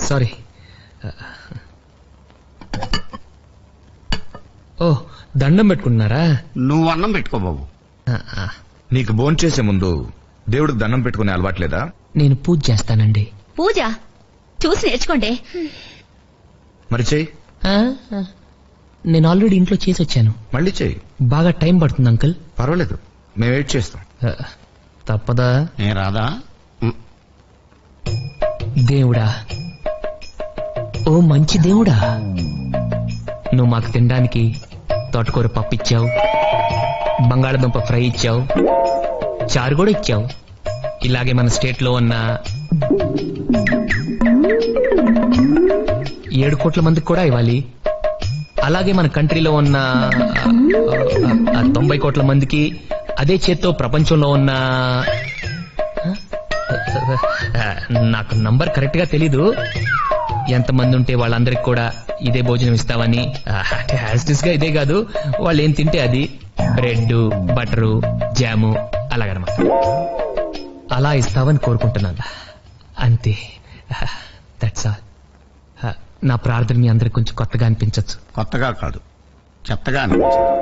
Sorry. ఓ, దండం పెట్టుకుంటున్నారా? నువ్వు అన్నం పెట్టుకో బాబు. నీకు భోంచేసే ముందు దేవుడికి దండం పెట్టుకునే అలవాట్లేదా? నేను పూజ చేస్తానండి. పూజ చూసి నేర్చుకోండి. మరి చెయ్యి. నేను ఆల్రెడీ ఇంట్లో చేసి వచ్చాను. మళ్ళీ చెయ్యి. బాగా టైం పడుతుంది అంకుల్. పర్వాలేదు, మేము వెయిట్ చేస్తాం. తప్పదా? ఏ రాదా? దేవుడా, ఓ మంచి దేవుడా, నువ్వు మాకు తినడానికి తోటకూర పప్పు ఇచ్చావు, బంగాళదుంప ఫ్రై ఇచ్చావు, చారు కూడా ఇచ్చావు. ఇలాగే మన స్టేట్ లో ఉన్న 7 కోట్ల మందికి కూడా ఇవ్వాలి. అలాగే మన కంట్రీలో ఉన్న 90 కోట్ల మందికి, అదే చేత్తో ప్రపంచంలో ఉన్న, నాకు నంబర్ కరెక్ట్ గా తెలీదు, ఎంతమంది ఉంటే వాళ్ళందరికి కూడా ఇదే భోజనం ఇస్తావని. హ్యాస్టిస్ గా ఇదే కాదు, వాళ్ళు ఏం తింటే అది, బ్రెడ్, బటరు, జాము అలాగనమాట, అలా ఇస్తావని కోరుకుంటున్నాను. అంతే, దట్స్ ఆల్. నా ప్రార్థన మీ అందరికి కొంచెం కొత్తగా అనిపించచ్చు. కొత్తగా కాదు, చెత్తగా అనిపించింది.